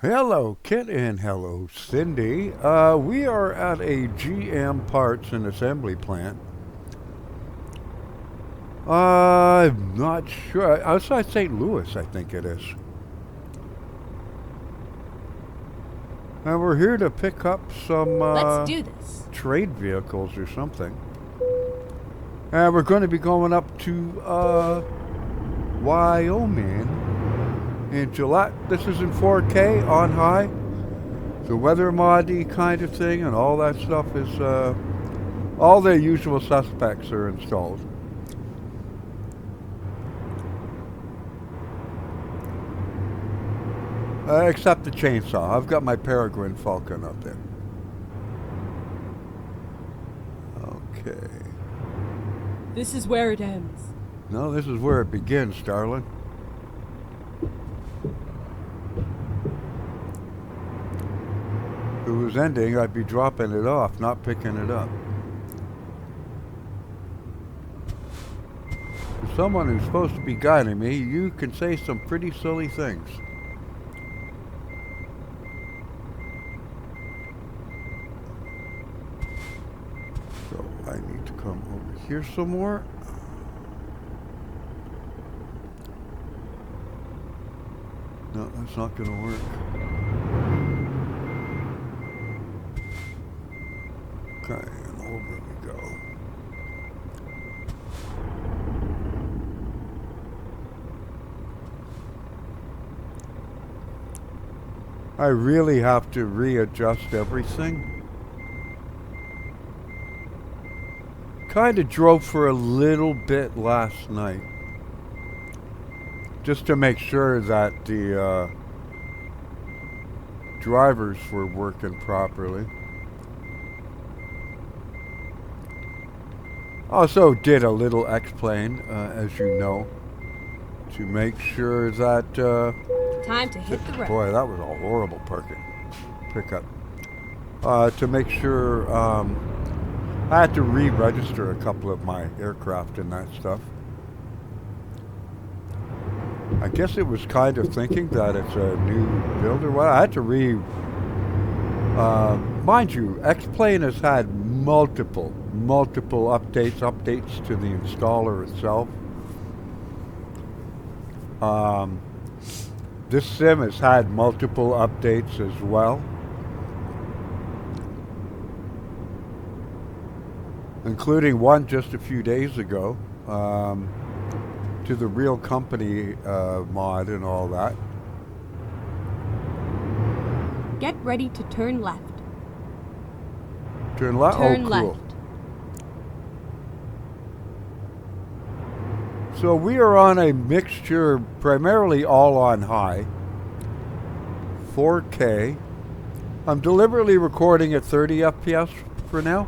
Hello, Kitt, and hello, Cindy. We are at a GM parts and assembly plant. I'm not sure. Outside St. Louis, I think it is. And we're here to pick up some Let's do this. trade vehicles or something. And we're going to be going up to Wyoming in July. This is in 4K on high. The weather moddy kind of thing and all that stuff is all the usual suspects are installed. Except the chainsaw. I've got my Peregrine Falcon up there. Okay. This is where it ends. No, this is where it begins, darling. If it was ending, I'd be dropping it off, not picking it up. For someone who's supposed to be guiding me, you can say some pretty silly things. So I need to come over here some more. No, that's not going to work. Okay, and over we go. I really have to readjust everything. Kind of drove for a little bit last night. Just to make sure that the drivers were working properly. Also did a little X-plane, as you know, to make sure that... Time to hit the road. Boy, that was a horrible pickup. To make sure I had to re-register a couple of my aircraft and that stuff. I guess it was kind of thinking that it's a new build or what. I had to mind you, X-Plane has had multiple updates to the installer itself. This sim has had multiple updates as well, including one just a few days ago. To the real company mod and all that. Get ready to turn left. Turn left? Turn Oh, cool. left. So we are on a mixture, primarily all on high. 4K. I'm deliberately recording at 30 FPS for now.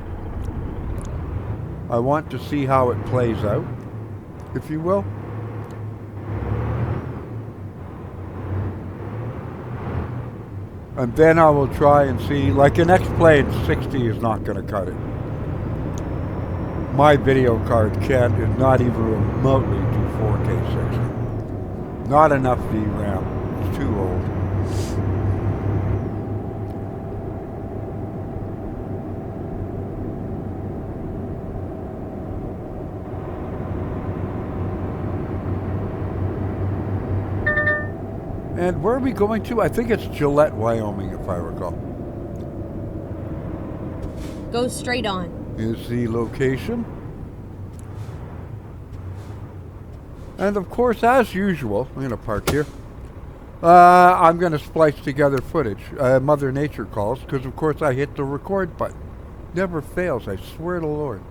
I want to see how it plays out, if you will. And then I will try and see, like an X-Plane 60 is not going to cut it. My video card can't, is not even remotely do 4K 60. Not enough VRAM. It's too old. And where are we going to? I think it's Gillette, Wyoming, if I recall. Go straight on. Is the location. And of course, as usual, I'm going to park here. I'm going to splice together footage. Mother Nature calls, because of course I hit the record button. Never fails, I swear to Lord.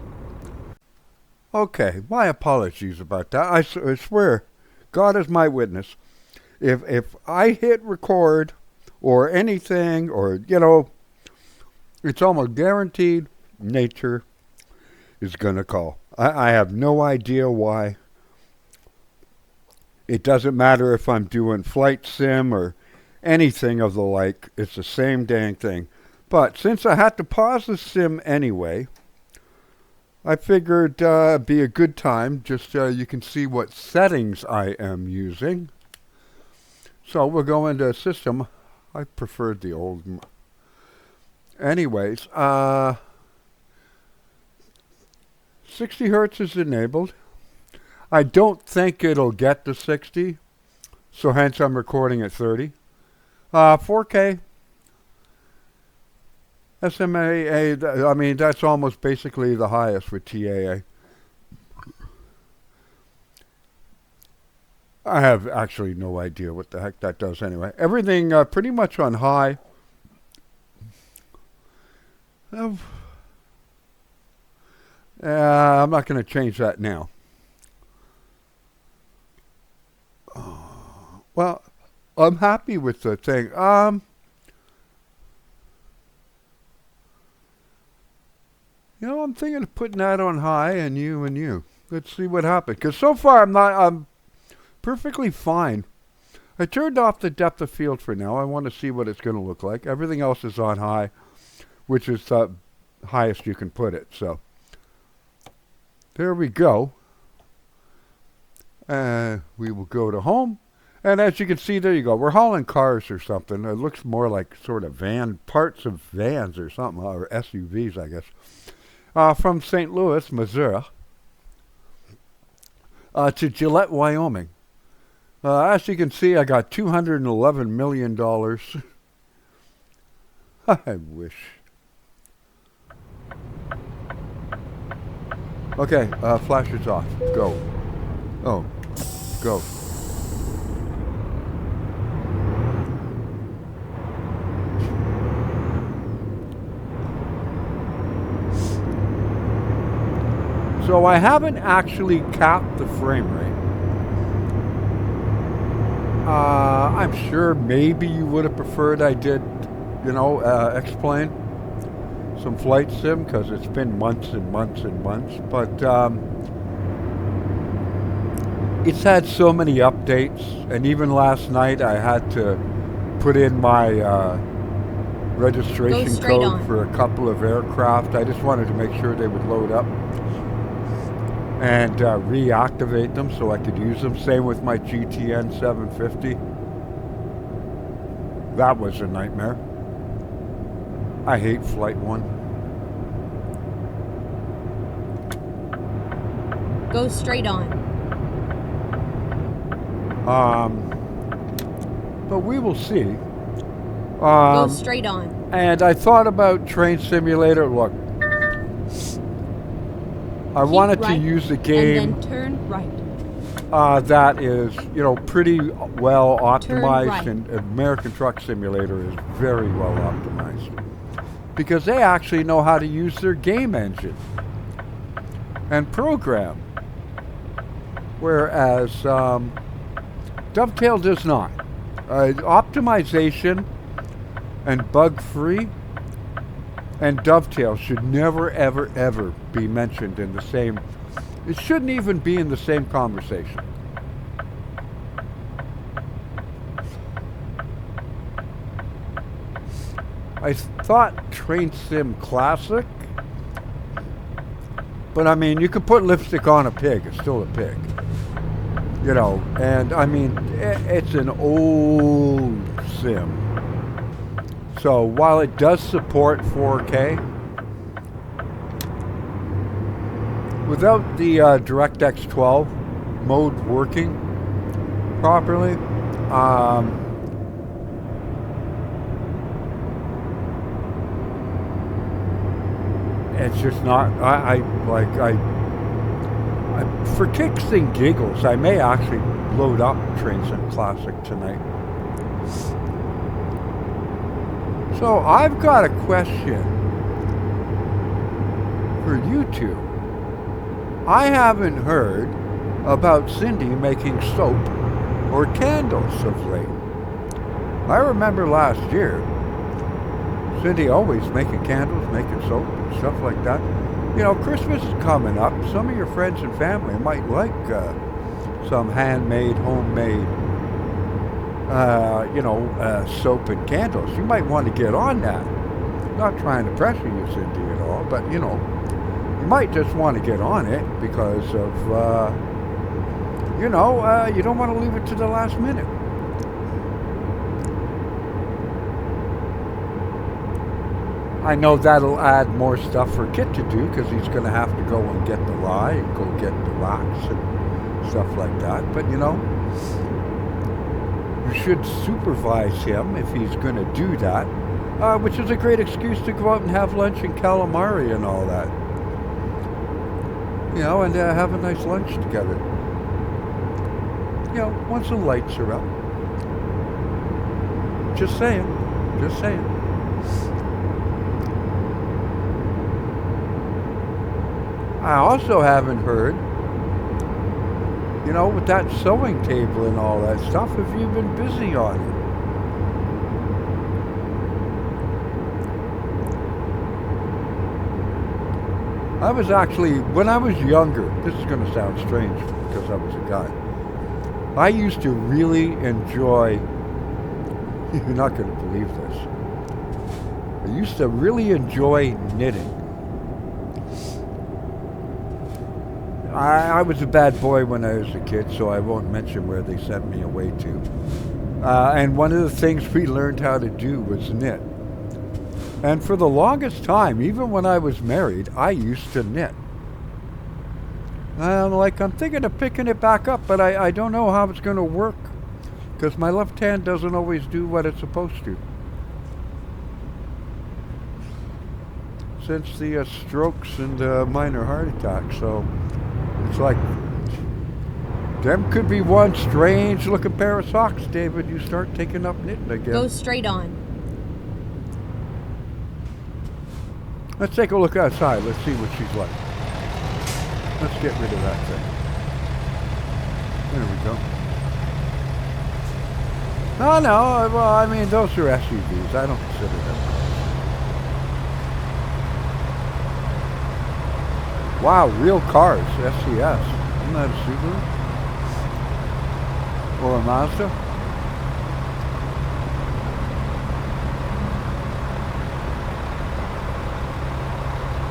Okay, my apologies about that. I swear, God is my witness. If I hit record or anything, or, you know, it's almost guaranteed nature is going to call. I have no idea why. It doesn't matter if I'm doing flight sim or anything of the like. It's the same dang thing. But since I had to pause the sim anyway, I figured it'd be a good time. Just you can see what settings I am using. So we'll go into System, I preferred the old. Anyways, 60 hertz is enabled. I don't think it'll get to 60, so hence I'm recording at 30. 4K. SMAA, I mean, that's almost basically the highest with TAA. I have actually no idea what the heck that does anyway. Everything pretty much on high. I'm not going to change that now. Well, I'm happy with the thing. I'm thinking of putting that on high and you. Let's see what happens. Because so far I'm perfectly fine. I turned off the depth of field for now. I want to see what it's going to look like. Everything else is on high, which is the highest you can put it. So there we go. We will go to home. And as you can see, there you go. We're hauling cars or something. It looks more like sort of parts of vans or something, or SUVs, I guess. From St. Louis, Missouri, to Gillette, Wyoming. As you can see, I got $211 million. I wish. Okay, flashers off. Go. Oh, go. So I haven't actually capped the frame rate. I'm sure maybe you would have preferred I did, explain some flight sim, because it's been months and months and months. But it's had so many updates, and even last night I had to put in my registration code for a couple of aircraft. I just wanted to make sure they would load up and reactivate them so I could use them. Same with my GTN 750. That was a nightmare. I hate Flight 1. Go straight on. But we will see. Go straight on. And I thought about Train Simulator. Look, I wanted to use a game and then turn right. That is, pretty well optimized, right. and American Truck Simulator is very well optimized because they actually know how to use their game engine and program, whereas Dovetail does not. Optimization and bug-free and Dovetail should never, ever, ever be mentioned in the same. It shouldn't even be in the same conversation. I thought Train Sim Classic, but I mean, you could put lipstick on a pig. It's still a pig. And I mean, it's an old sim. So while it does support 4K, without the DirectX 12 mode working properly, it's just not. For kicks and giggles, I may actually load up Train Sim Classic tonight. So I've got a question for you two. I haven't heard about Cindy making soap or candles of late. I remember last year, Cindy always making candles, making soap, and stuff like that. Christmas is coming up. Some of your friends and family might like some handmade, homemade, soap and candles. You might want to get on that. Not trying to pressure you, Cindy, at all, but, you might just want to get on it because of, you don't want to leave it to the last minute. I know that'll add more stuff for Kitt to do because he's going to have to go and get the rye and go get the rocks and stuff like that. But you know, you should supervise him if he's going to do that, which is a great excuse to go out and have lunch in calamari and all that. You know, and have a nice lunch together. You know, once the lights are up. Just saying. Just saying. I also haven't heard, you know, with that sewing table and all that stuff, have you been busy on it? I was actually, when I was younger, this is going to sound strange because I was a guy, I used to really enjoy, you're not going to believe this, I used to really enjoy knitting. I was a bad boy when I was a kid, so I won't mention where they sent me away to. And one of the things we learned how to do was knit. And for the longest time, even when I was married, I used to knit. And I'm thinking of picking it back up, but I don't know how it's going to work because my left hand doesn't always do what it's supposed to. Since the strokes and minor heart attack, so it's like, them could be one strange looking pair of socks, David. You start taking up knitting again. Go straight on. Let's take a look outside. Let's see what she's like. Let's get rid of that thing. There we go. Oh, no, well, I mean, those are SUVs. I don't consider them cars. Wow, real cars, SCS. Isn't that a Subaru? Or a Mazda?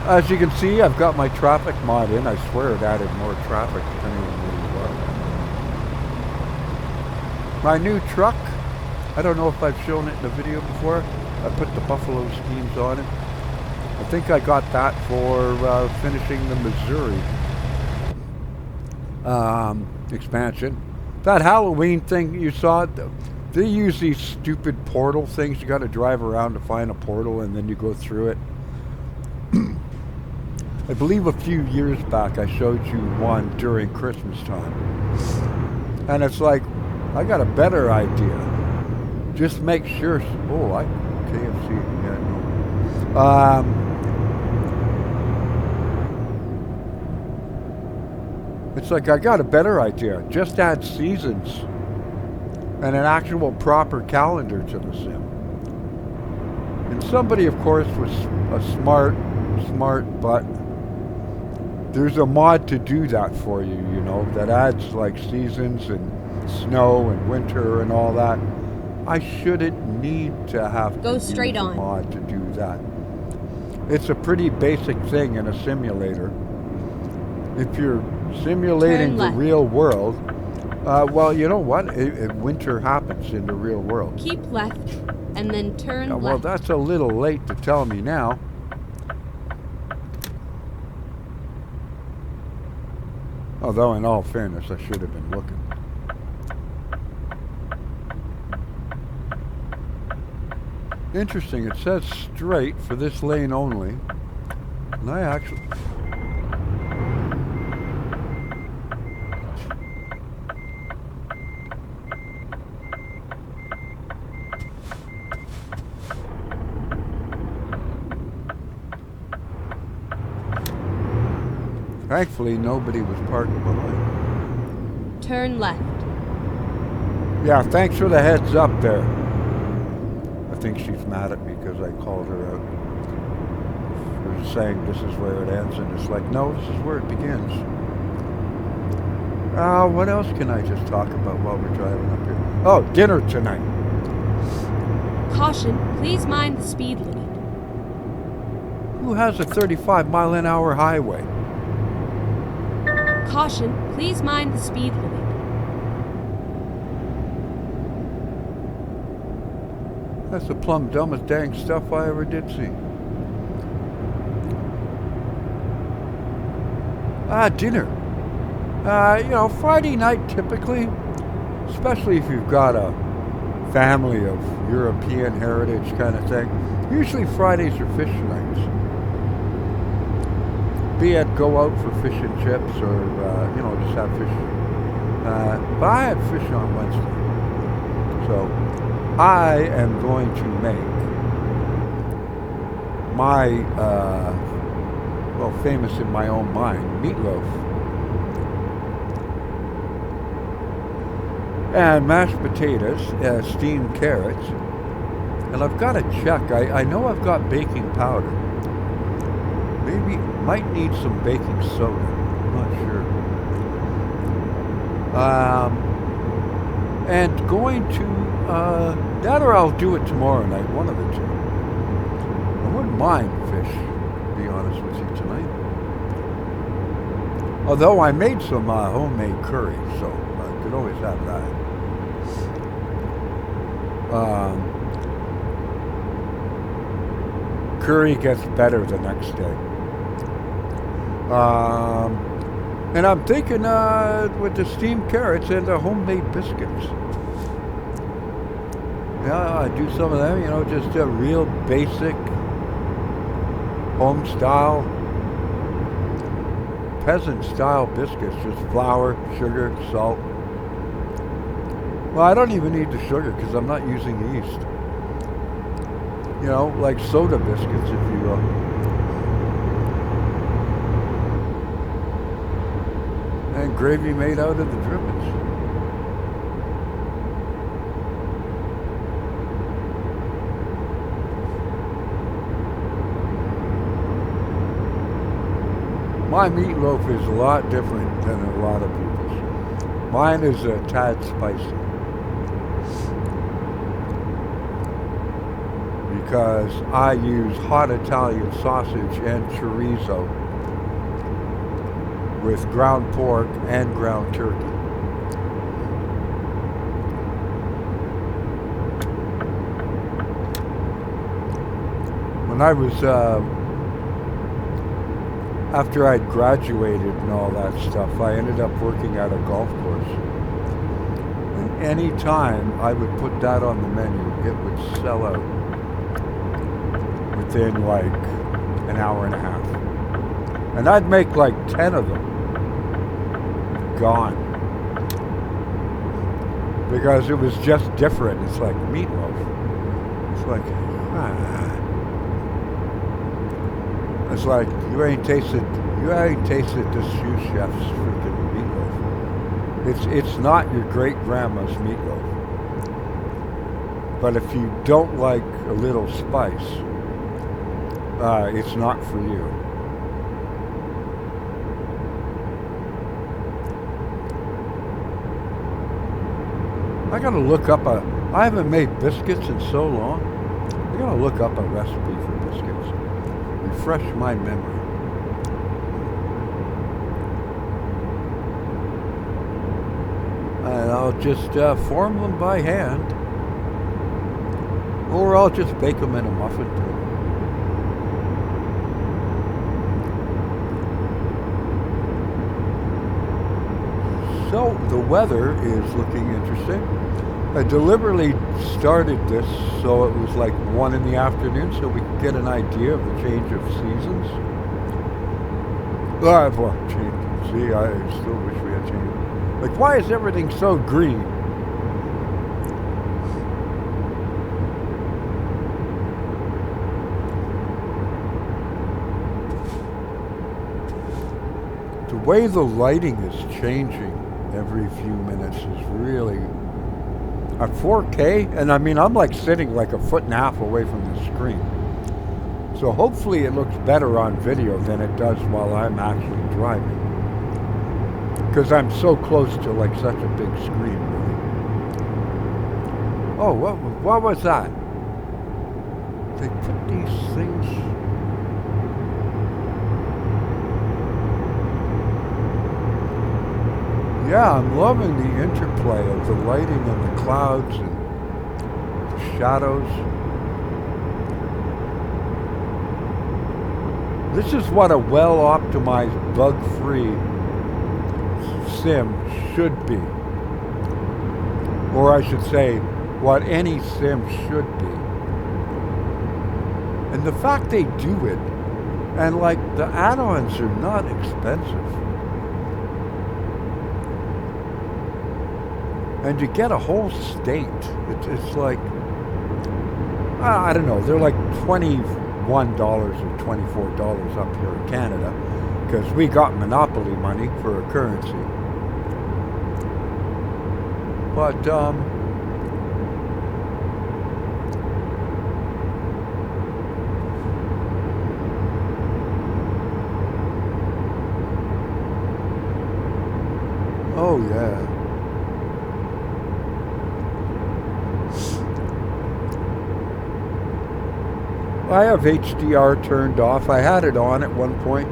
As you can see, I've got my traffic mod in. I swear it added more traffic depending on where you are. My new truck, I don't know if I've shown it in a video before. I put the Buffalo schemes on it. I think I got that for finishing the Missouri expansion. That Halloween thing you saw, they use these stupid portal things. You got to drive around to find a portal and then you go through it. I believe a few years back I showed you one during Christmas time. And it's like, I got a better idea. Just make sure, KFC, yeah, no. It's like, I got a better idea. Just add seasons and an actual proper calendar to the sim. And somebody, of course, was a smart, but there's a mod to do that for you, you know, that adds like seasons and snow and winter and all that. I shouldn't need to have Go to straight use a on. mod to do that. It's a pretty basic thing in a simulator. If you're simulating the real world, well, you know what? Winter happens in the real world. Keep left and then turn left. Well, that's a little late to tell me now. Although, in all fairness, I should have been looking. Interesting, it says straight for this lane only. And I actually... Thankfully, nobody was parked behind. Turn left. Yeah, thanks for the heads up there. I think she's mad at me because I called her out. She was saying this is where it ends, and it's like, no, this is where it begins. What else can I just talk about while we're driving up here? Oh, dinner tonight. Caution, please mind the speed limit. Who has a 35-mile-an-hour highway? Caution, please mind the speed limit. That's the plumb dumbest dang stuff I ever did see. Dinner. Friday night typically, especially if you've got a family of European heritage kind of thing. Usually Fridays are fish nights. Be it go out for fish and chips or, just have fish. But I had fish on Wednesday. So I am going to make my, famous in my own mind, meatloaf. And mashed potatoes, steamed carrots. And I've got to check. I know I've got baking powder. Maybe, might need some baking soda. I'm not sure. And going to, that or I'll do it tomorrow night, one of the two. I wouldn't mind fish, to be honest with you, tonight. Although I made some homemade curry, so I could always have that. Curry gets better the next day. And I'm thinking with the steamed carrots and the homemade biscuits. Yeah, I do some of them, just a real basic home style, peasant style biscuits, just flour, sugar, salt. Well, I don't even need the sugar because I'm not using yeast. Like soda biscuits, if you will. And gravy made out of the drippings. My meatloaf is a lot different than a lot of people's. Mine is a tad spicy. Because I use hot Italian sausage and chorizo with ground pork and ground turkey. When I was, after I'd graduated and all that stuff, I ended up working at a golf course. And any time I would put that on the menu, it would sell out within like an hour and a half. And I'd make like 10 of them. Gone. Because it was just different. It's like meatloaf. It's like, it's like you ain't tasted this shoe chef's freaking meatloaf. It's not your great grandma's meatloaf. But if you don't like a little spice, it's not for you. I gotta look up I haven't made biscuits in so long. I gotta look up a recipe for biscuits. Refresh my memory. And I'll just form them by hand. Or I'll just bake them in a muffin tin. So the weather is looking interesting. I deliberately started this so it was like 1 in the afternoon so we could get an idea of the change of seasons. See, I still wish we had changed. Like, why is everything so green? The way the lighting is changing every few minutes is really at 4K, and I mean I'm like sitting like a foot and a half away from the screen, so hopefully it looks better on video than it does while I'm actually driving, because I'm so close to like such a big screen really. Oh, what was that? They put these things. Yeah, I'm loving the interplay of the lighting and the clouds and the shadows. This is what a well-optimized, bug-free sim should be. Or I should say, what any sim should be. And the fact they do it, and like the add-ons are not expensive. And you get a whole state. It's like, I don't know, they're like $21 or $24 up here in Canada because we got monopoly money for a currency. But, oh yeah. I have HDR turned off. I had it on at one point.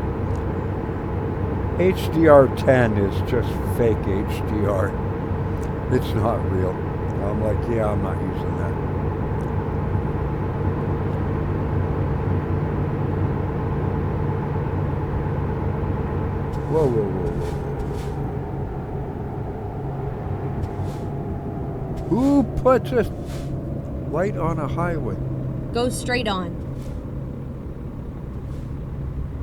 HDR10 is just fake HDR. It's not real. I'm like, yeah, I'm not using that. Whoa, whoa, whoa, whoa. Who puts a light on a highway? Go straight on.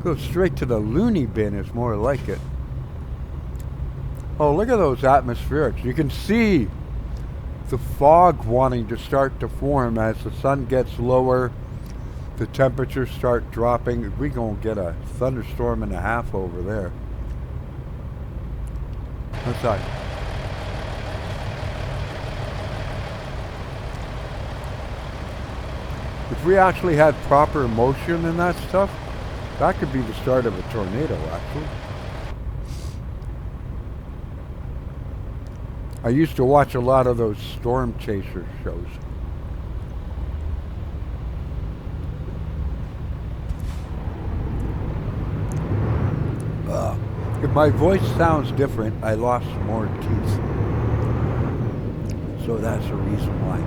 Go straight to the loony bin is more like it. Oh, look at those atmospherics. You can see the fog wanting to start to form as the sun gets lower. The temperatures start dropping. We're going to get a thunderstorm and a half over there. What's that? If we actually had proper motion in that stuff, that could be the start of a tornado, actually. I used to watch a lot of those storm chaser shows. If my voice sounds different, I lost more teeth. So that's the reason why.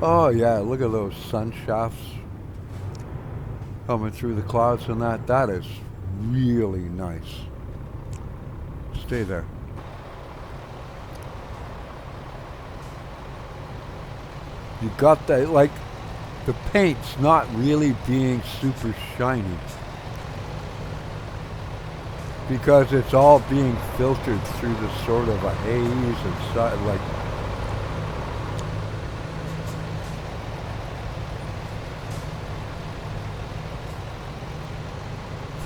Oh yeah, look at those sun shafts coming through the clouds and that. That is really nice. Stay there. You got that, like, the paint's not really being super shiny because it's all being filtered through the sort of a haze and stuff, like.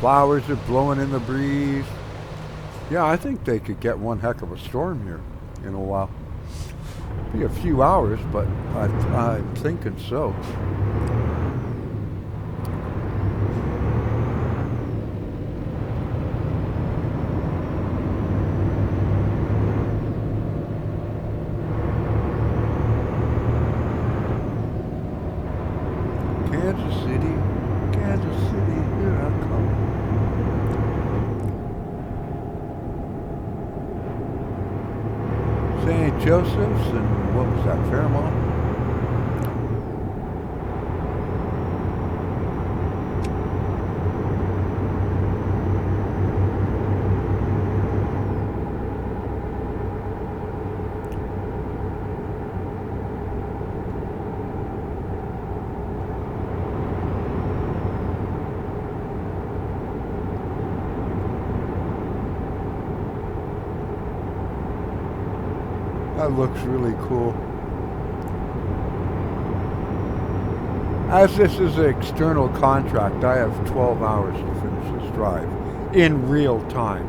Flowers are blowing in the breeze. Yeah, I think they could get one heck of a storm here in a while. Be a few hours, but I'm thinking so. Kansas City, here I come. St. Joseph's and what was that, Fairmont? That looks really cool. As this is an external contract, I have 12 hours to finish this drive in real time.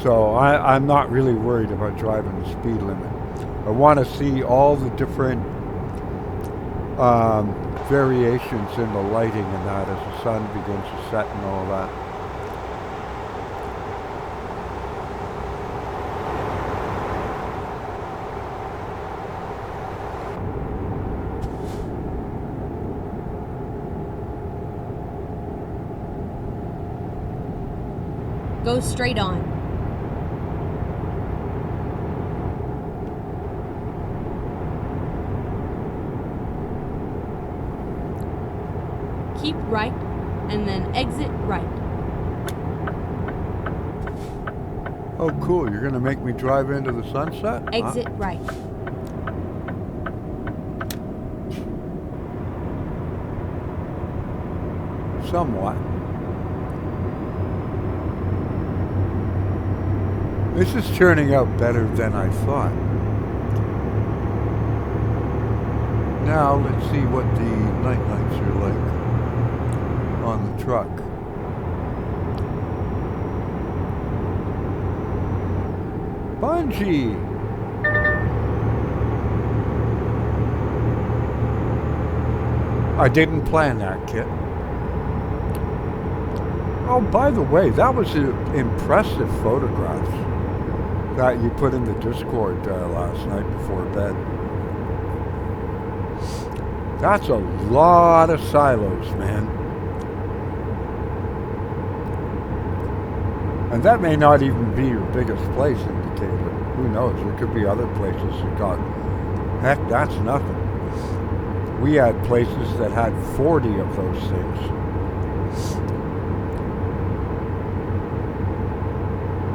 So I'm not really worried about driving the speed limit. I want to see all the different variations in the lighting and that as the sun begins to set and all that. Go straight on. Keep right, and then exit right. Oh, cool. You're going to make me drive into the sunset? Exit right. Somewhat. This is turning out better than I thought. Now let's see what the night lights are like on the truck. Bungee! I didn't plan that, Kitt. Oh, by the way, that was impressive photographs that you put in the Discord last night before bed. That's a lot of silos, man. And that may not even be your biggest place indicator. Who knows? There could be other places that got, heck, that's nothing. We had places that had 40 of those things.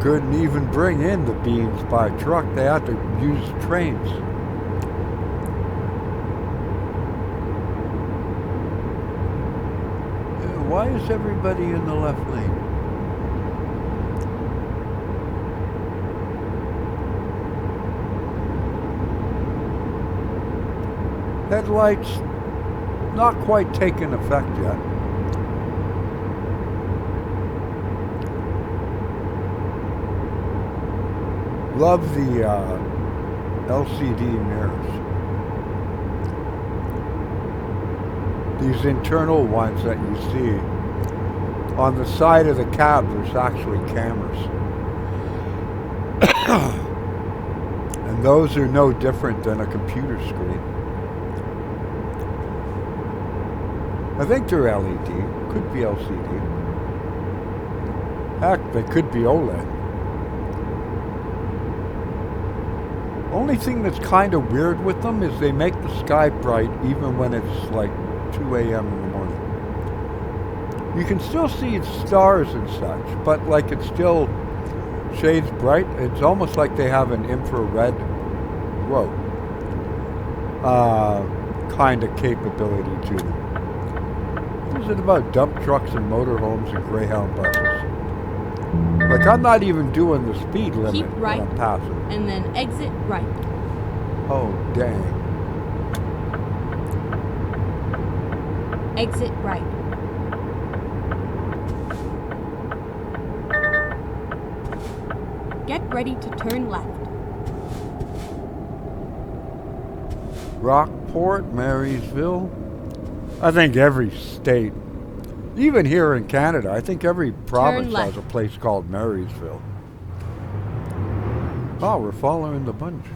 Couldn't even bring in the beans by truck. They had to use trains. Why is everybody in the left lane? Headlights not quite taking effect yet. Love the LCD mirrors. These internal ones that you see on the side of the cab, there's actually cameras. And those are no different than a computer screen. I think they're LED, could be LCD. Heck, they could be OLED. Only thing that's kind of weird with them is they make the sky bright even when it's like 2 a.m. in the morning. You can still see stars and such, but like it still shades bright. It's almost like they have an infrared, kind of capability to them. What is it about dump trucks and motorhomes and Greyhound buses? Like, I'm not even doing the speed limit. Keep right, when I'm passing. And then exit right. Oh, dang. Exit right. Get ready to turn left. Rockport, Marysville. I think every state, even here in Canada, I think every province has a place called Marysville. Oh, we're following the bunch.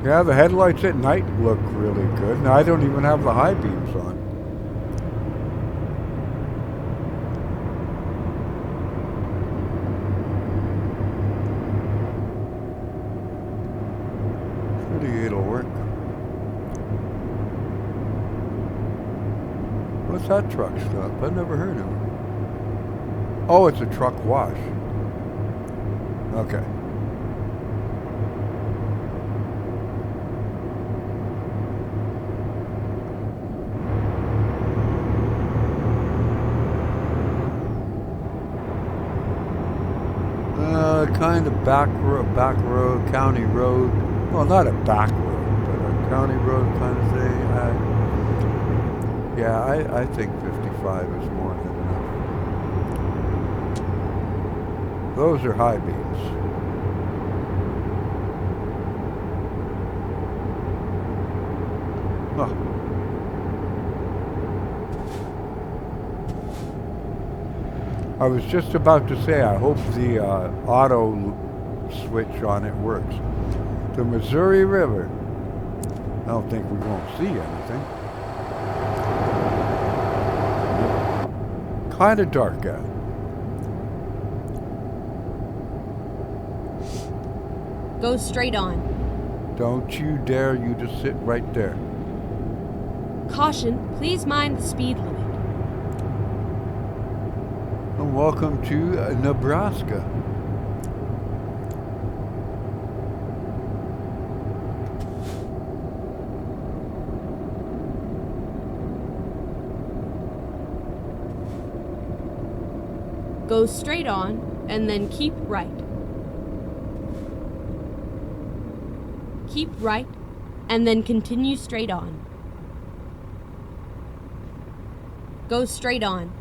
Yeah, the headlights at night look really good. Now, I don't even have the high beams on. it'll work. What's that truck stop? I've never heard of it. Oh, it's a truck wash. Okay. Kind of back road, county road. Well, not a back road, but a county road kind of thing. Yeah, I think 55 is more than enough. Those are high beams. I was just about to say, I hope the auto switch on it works. The Missouri River. I don't think we're going to see anything. Kind of dark out. Go straight on. Don't you dare, you just sit right there. Caution, please mind the speed limit. And welcome to Nebraska. Go straight on, and then keep right. Keep right, and then continue straight on. Go straight on.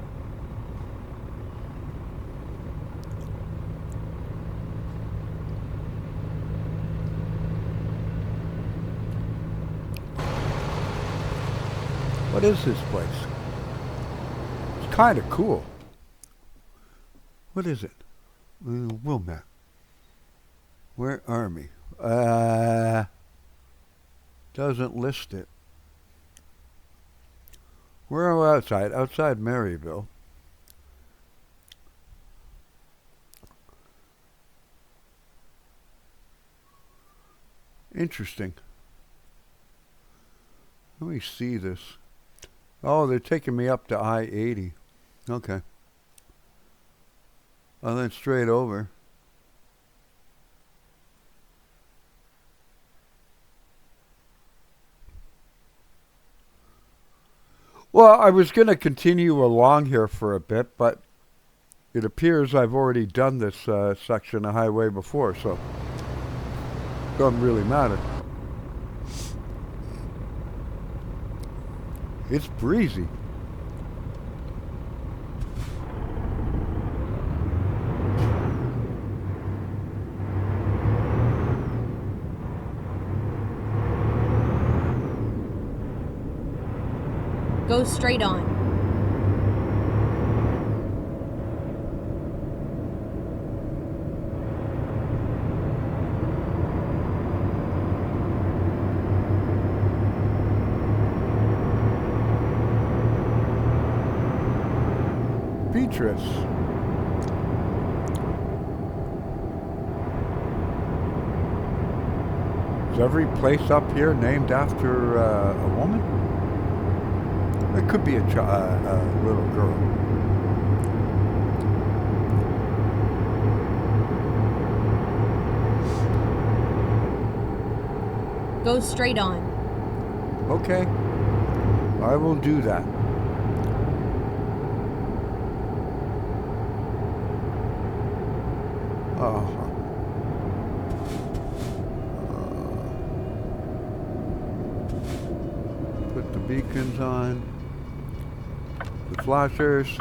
What is this place? It's kind of cool. What is it? Wilmette. Where Army? Doesn't list it. We're outside. Outside Maryville. Interesting. Let me see this. Oh, they're taking me up to I-80. Okay. And then straight over. Well, I was going to continue along here for a bit, but it appears I've already done this section of highway before, so it doesn't really matter. It's breezy. Go straight on. Beatrice. Is every place up here named after a woman? It could be a little girl. Go straight on. Okay. I will do that. Put the beacons on. The flashers.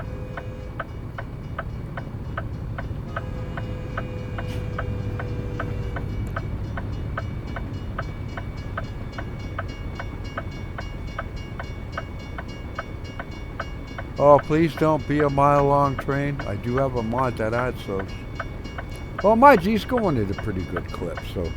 Oh, please don't be a mile-long train. I do have a mod that adds those. Well, my G's going at a pretty good clip, so.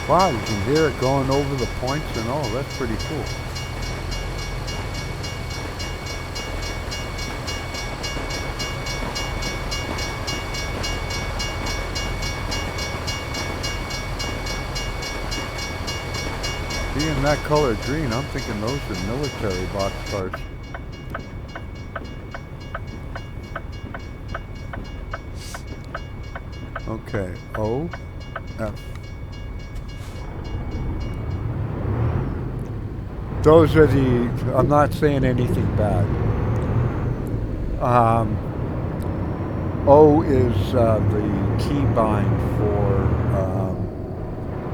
Wow, you can hear it going over the points and all. That's pretty cool. Being that color green, I'm thinking those are military boxcars. Okay, O, F. Those are the, I'm not saying anything bad. O is the keybind for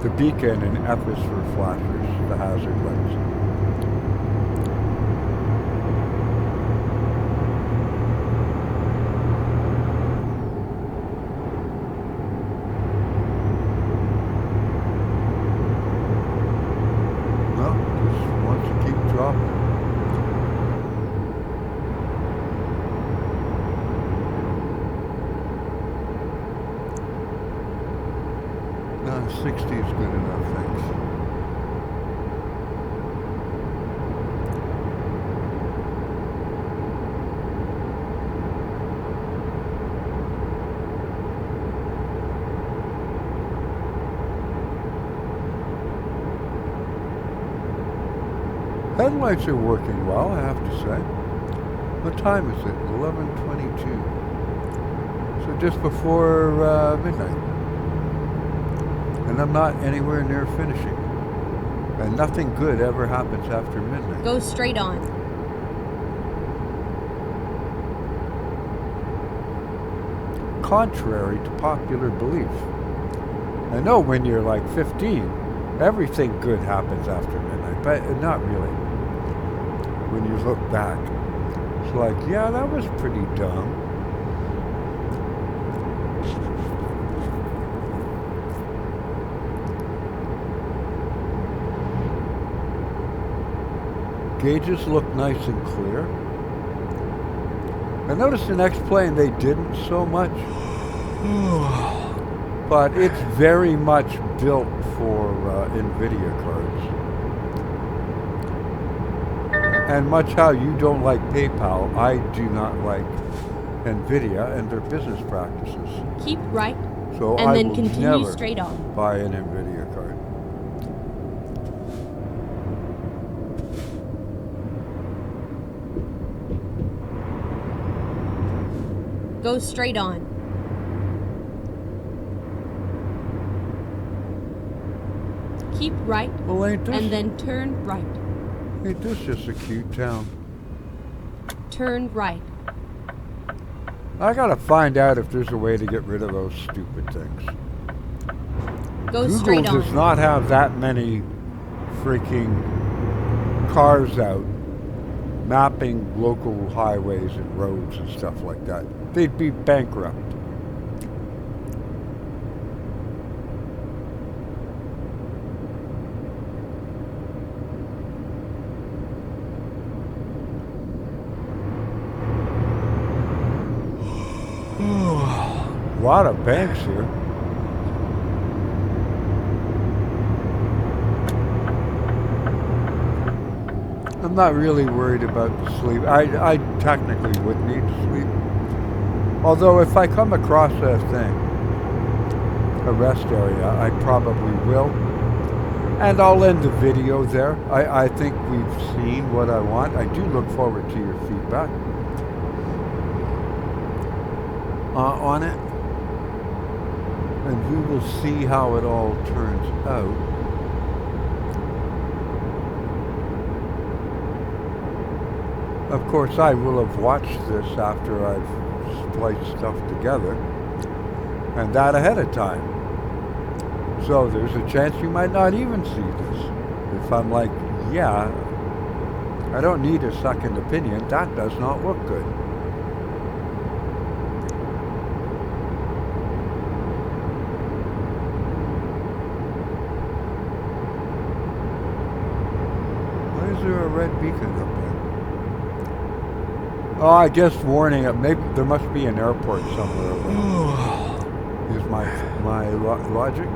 the beacon, and F is for flashers, the hazard lights. 60 is good enough, thanks. Headlights are working well, I have to say. What time is it? 11:22. So just before midnight. And I'm not anywhere near finishing. And nothing good ever happens after midnight. Go straight on. Contrary to popular belief. I know when you're like 15, everything good happens after midnight, but not really. When you look back, it's like, yeah, that was pretty dumb. Gauges look nice and clear. I noticed the next plane they didn't so much, but it's very much built for NVIDIA cards. And much how you don't like PayPal, I do not like NVIDIA and their business practices. Keep right, So and I then will continue never straight on. buy an NVIDIA card. Go straight on. Keep right, Well, ain't this, and then turn right. ain't this just a cute town? Turn right. I gotta find out if there's a way to get rid of those stupid things. Go Google straight on. does not have that many freaking cars out mapping local highways and roads and stuff like that. They'd be bankrupt. A lot of banks here. I'm not really worried about the sleep. I technically would need to sleep. Although if I come across a thing, a rest area, I probably will. And I'll end the video there. I think we've seen what I want. I do look forward to your feedback on it. And we will see how it all turns out. Of course, I will have watched this after I've spliced stuff together, and that ahead of time. So there's a chance you might not even see this. If I'm like, yeah, I don't need a second opinion, that does not look good. Why is there a red beacon up there? Oh, I guess warning it. Maybe there must be an airport somewhere around. Is my logic?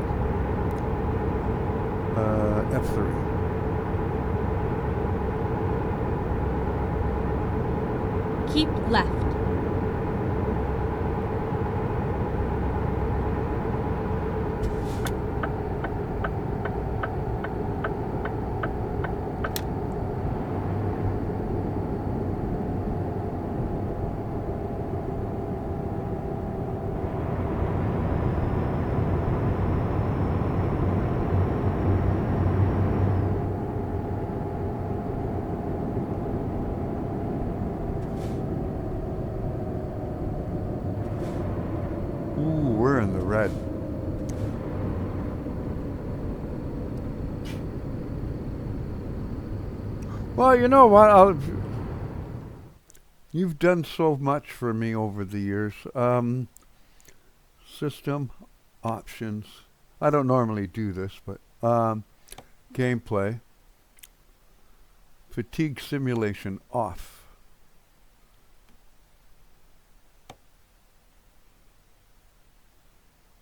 F3. Keep left. Ooh, we're in the red. Well, you know what? You've done so much for me over the years. System options. I don't normally do this, but gameplay. Fatigue simulation off.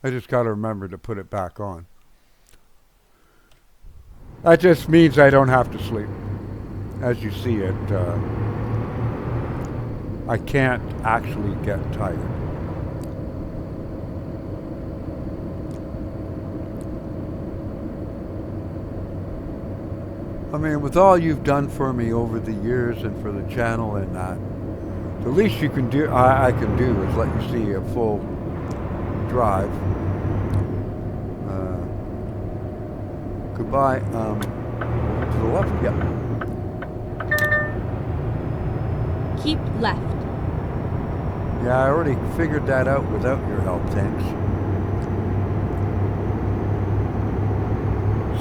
I just got to remember to put it back on. That just means I don't have to sleep. As you see it, I can't actually get tired. I mean, with all you've done for me over the years and for the channel and that, the least you can do, I can do, is let you see a full drive. Goodbye. To the left. Yep. Keep left. Yeah, I already figured that out without your help. Thanks.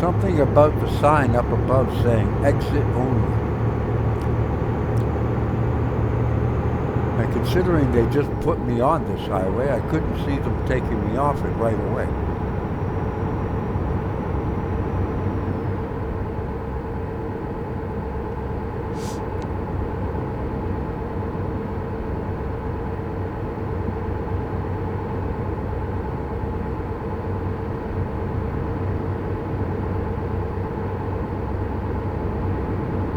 Something about the sign up above saying exit only. And considering they just put me on this highway, I couldn't see them taking me off it right away.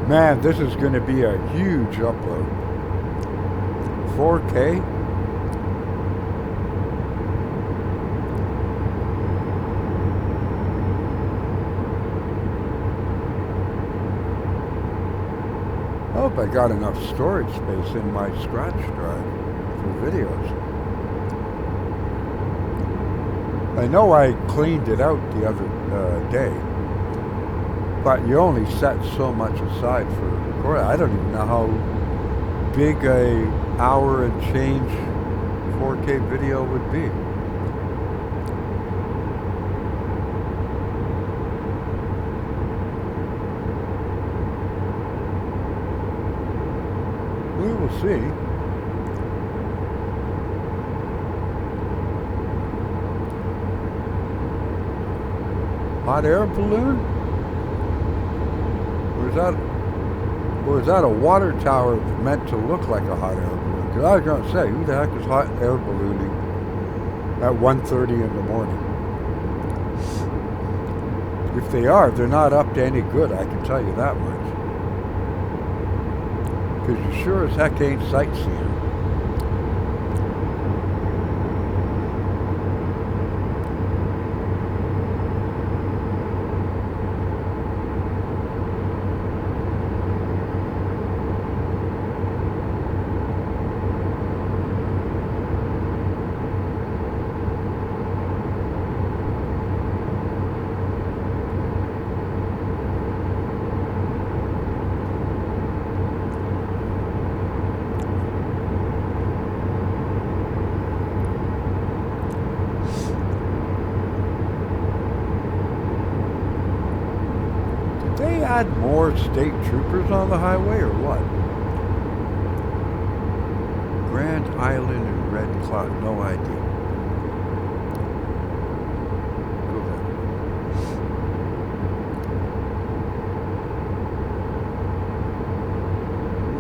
Man, this is going to be a huge upload. 4K? I hope I got enough storage space in my scratch drive for videos. I know I cleaned it out the other day. But you only set so much aside for recording. I don't even know how big a hour and change 4K video would be. We will see. Hot air balloon? Or is that a water tower meant to look like a hot air balloon? Because I was going to say, who the heck is hot air ballooning at 1:30 in the morning? If they are, they're not up to any good, I can tell you that much. Because you sure as heck ain't sightseeing. Add more state troopers on the highway or what? Grand Island and Red Cloud, no idea. Go ahead.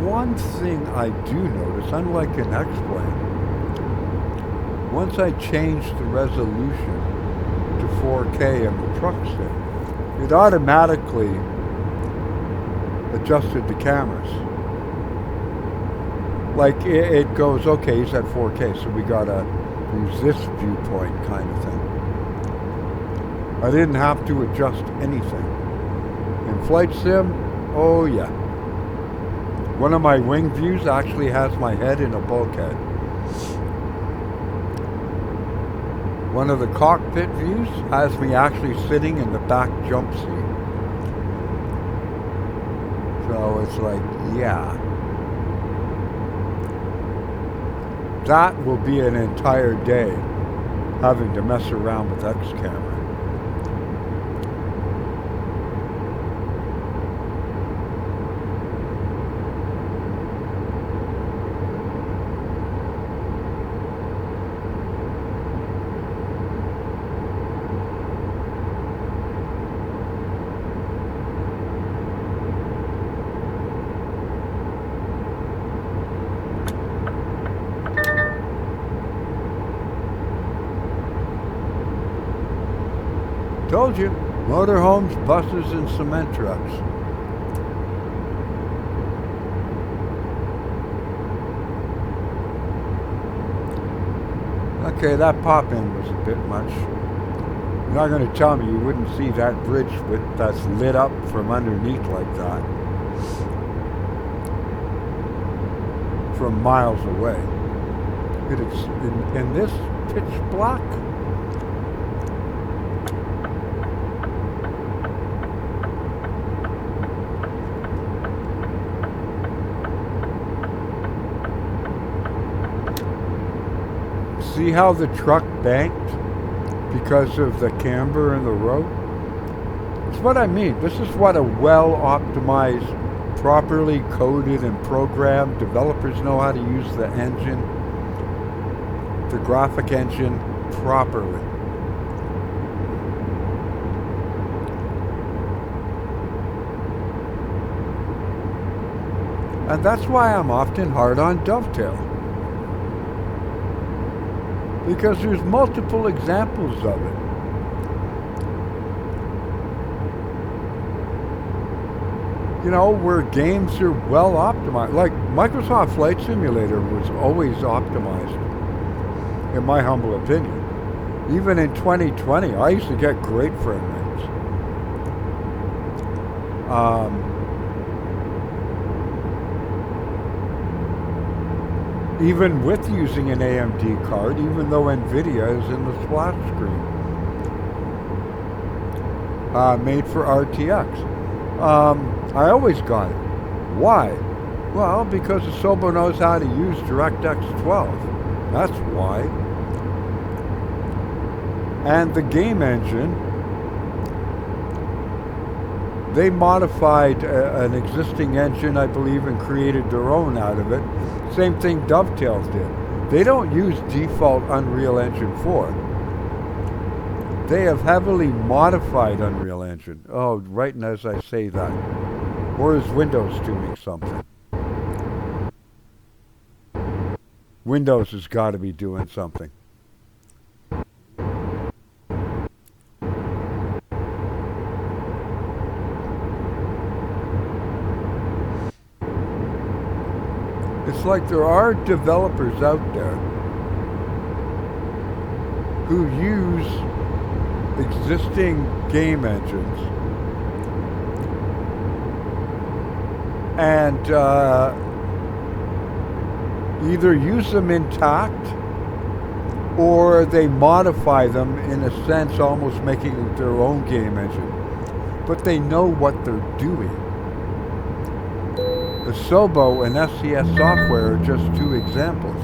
One thing I do notice, unlike an X-Plane, once I changed the resolution to 4K in the truck stick, it automatically adjusted the cameras. Like it goes, okay, he's at 4K, so we gotta use this viewpoint kind of thing. I didn't have to adjust anything. In Flight Sim, oh yeah. One of my wing views actually has my head in a bulkhead. One of the cockpit views has me actually sitting in the back jump seat. So it's like, yeah. That will be an entire day having to mess around with X camera. Told you. Motorhomes, buses, and cement trucks. Okay, that pop-in was a bit much. You're not going to tell me you wouldn't see that bridge that's lit up from underneath like that from miles away. It's in this pitch black. See how the truck banked because of the camber in the road? That's what I mean. This is what a well-optimized, properly coded and programmed, developers know how to use the engine, the graphic engine, properly. And that's why I'm often hard on Dovetail. Because there's multiple examples of it. You know, where games are well optimized. Like Microsoft Flight Simulator was always optimized, in my humble opinion. Even in 2020, I used to get great frame rates. Even with using an AMD card, even though NVIDIA is in the splash screen. Made for RTX. I always got it. Why? Well, because Asobo knows how to use DirectX 12. That's why. And the game engine, they modified an existing engine, I believe, and created their own out of it. Same thing Dovetails did. They don't use default Unreal Engine 4. They have heavily modified Unreal Engine. Oh, right as I say that. Or is Windows doing something? Windows has got to be doing something. It's like there are developers out there who use existing game engines and either use them intact or they modify them in a sense, almost making it their own game engine. But they know what they're doing. Asobo and SCS Software are just two examples.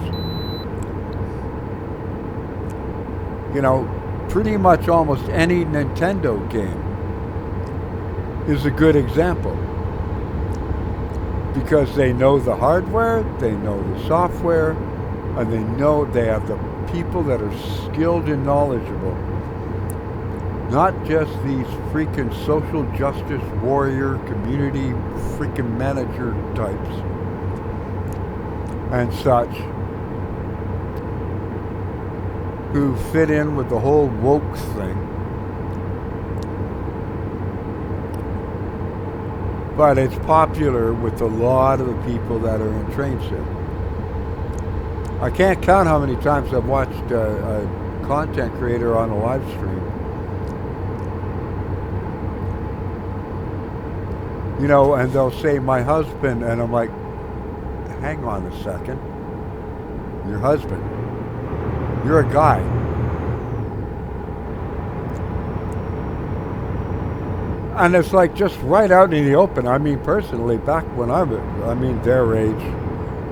You know, pretty much almost any Nintendo game is a good example. Because they know the hardware, they know the software, and they know they have the people that are skilled and knowledgeable. Not just these freaking social justice warrior, community freaking manager types and such who fit in with the whole woke thing. But it's popular with a lot of the people that are in train sim. I can't count how many times I've watched a content creator on a live stream. You know, and they'll say, my husband, and I'm like, hang on a second. Your husband. You're a guy. And it's like just right out in the open. I mean, personally, back when their age,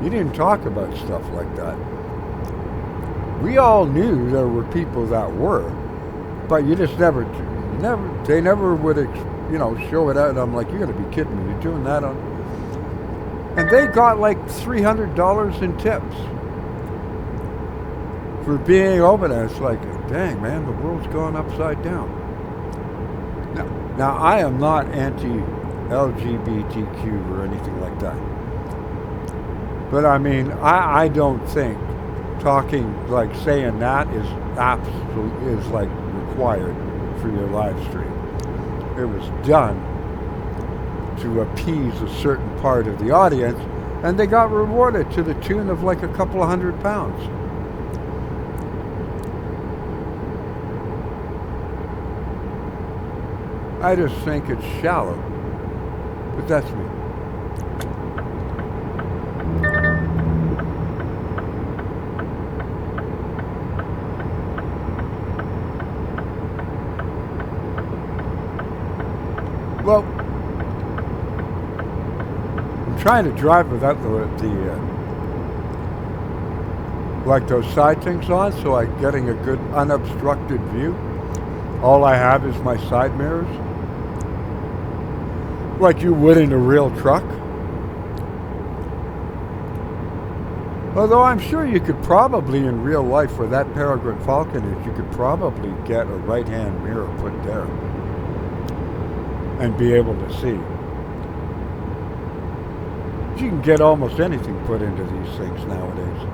you didn't talk about stuff like that. We all knew there were people that were, but you just they never would, show it out. And I'm like, you're going to be kidding me. You're doing that on. And they got like $300 in tips for being open. And it's like, dang, man, the world's gone upside down. Now, I am not anti-LGBTQ or anything like that. But I mean, I don't think saying that is like required for your live stream. it was done to appease a certain part of the audience, and they got rewarded to the tune of like a couple of £100. I just think it's shallow, but that's me. Well, I'm trying to drive without the like those side things on, so I'm getting a good unobstructed view. All I have is my side mirrors, like you would in a real truck. Although I'm sure you could probably, in real life, where that Peregrine Falcon is, you could probably get a right-hand mirror put there and be able to see. You can get almost anything put into these things nowadays.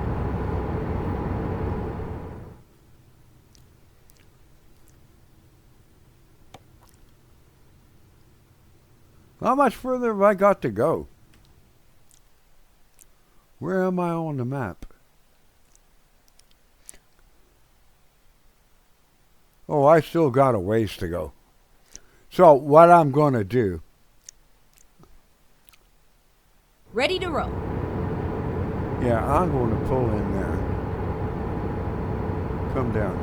How much further have I got to go? Where am I on the map? Oh, I still got a ways to go. So what I'm going to do... Ready to roll. Yeah, I'm going to pull in there. Come down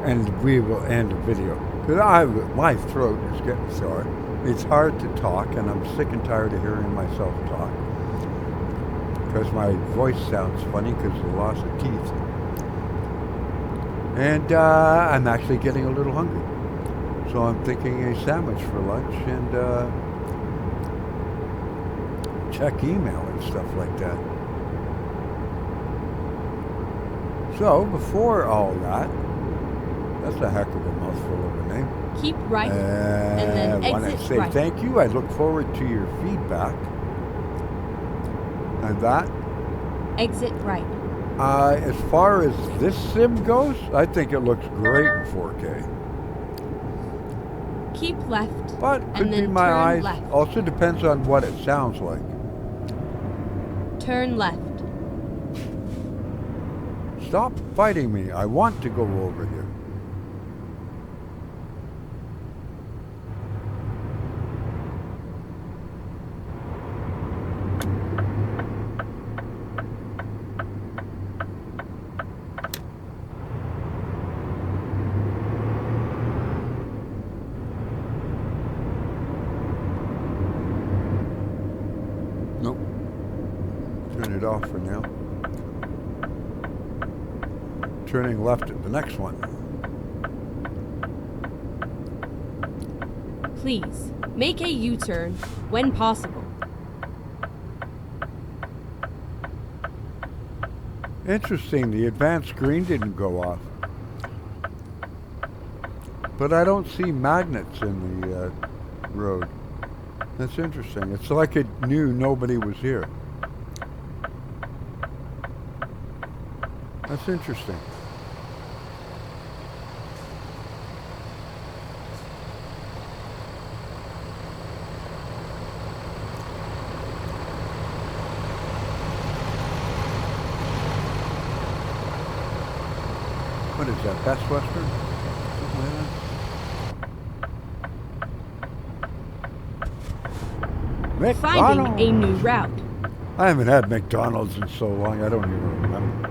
here. And we will end the video. Because my throat is getting sore. It's hard to talk, and I'm sick and tired of hearing myself talk. Because my voice sounds funny because of the loss of teeth. And I'm actually getting a little hungry. So I'm thinking a sandwich for lunch and check email and stuff like that. So before all that, that's a heck of a mouthful of a name. Keep right and then I want to exit say right. thank you. I look forward to your feedback. And that. Exit right. As far as this sim goes, I think it looks great in 4K. Keep left. But could and be then my turn eyes. left. Also depends on what it sounds like. Turn left. Stop fighting me. I want to go over here. Nope. Turn it off for now. Turning left at the next one. Please, make a U-turn when possible. Interesting, the advanced green didn't go off. But I don't see magnets in the road. That's interesting. It's like it knew nobody was here. That's interesting. What is that, Best Western? Finding McDonald's. a new route. I haven't had McDonald's in so long, I don't even remember.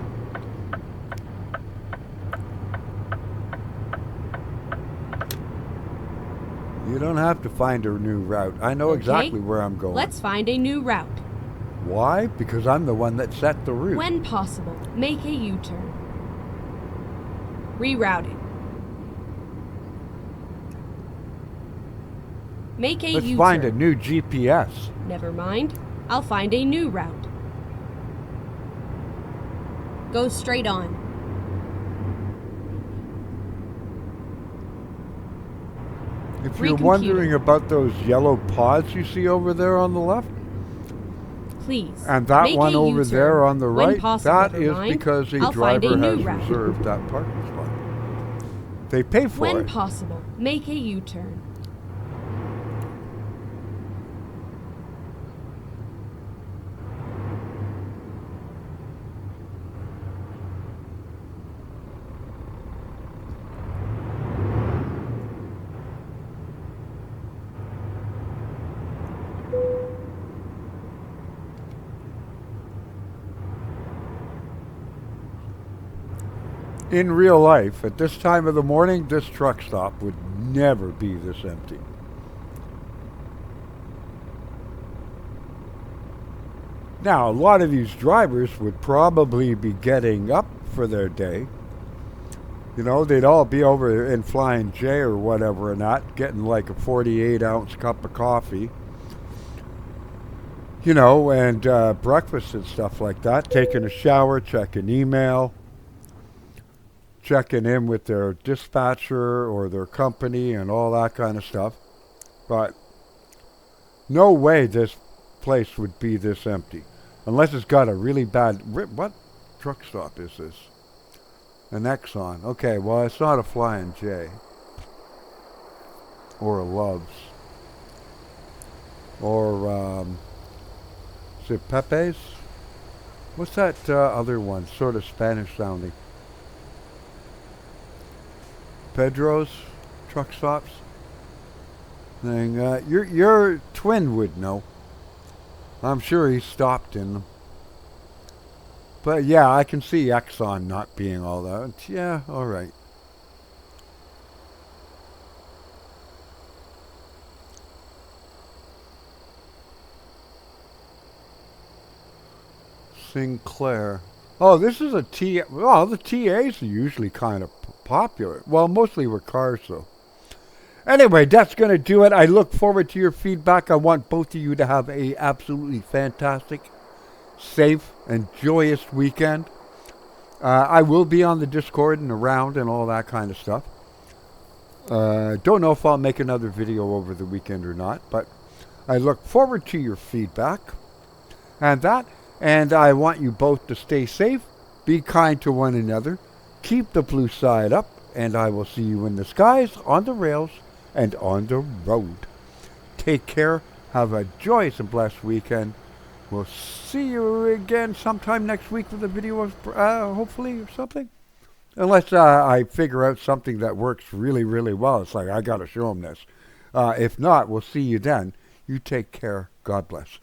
You don't have to find a new route. I know exactly where I'm going. Let's find a new route. Why? Because I'm the one that set the route. When possible, make a U-turn. Rerouting. Make a Let's U-turn. find a new GPS. Never mind. I'll find a new route. Go straight on. If you're wondering about those yellow pods you see over there on the left, please. and that one over there on the right, possible, that is because a I'll find driver a new has route. reserved that parking spot. They pay for When it. possible, make a U-turn. In real life, at this time of the morning, this truck stop would never be this empty. Now, a lot of these drivers would probably be getting up for their day. You know, they'd all be over in Flying J or whatever and not, getting like a 48-ounce cup of coffee. You know, and breakfast and stuff like that, taking a shower, checking email, checking in with their dispatcher or their company and all that kind of stuff. But no way this place would be this empty. Unless it's got a really bad... What truck stop is this? An Exxon. Okay, well, it's not a Flying J. Or a Love's. Or, is it Pepe's? What's that other one? Sort of Spanish sounding. Pedro's truck stops thing. Your twin would know. I'm sure he stopped in them. But yeah, I can see Exxon not being all that. Yeah, all right. Sinclair. Oh, this is a T. Well, the TAs are usually kind of popular. Well, mostly with cars, though. Anyway, that's going to do it. I look forward to your feedback. I want both of you to have a absolutely fantastic, safe, and joyous weekend. I will be on the Discord and around and all that kind of stuff. Don't know if I'll make another video over the weekend or not, but I look forward to your feedback and that. And I want you both to stay safe, be kind to one another, keep the blue side up, and I will see you in the skies, on the rails, and on the road. Take care. Have a joyous and blessed weekend. We'll see you again sometime next week with a video, hopefully, or something. Unless I figure out something that works really, really well. It's like, I got to show them this. If not, we'll see you then. You take care. God bless.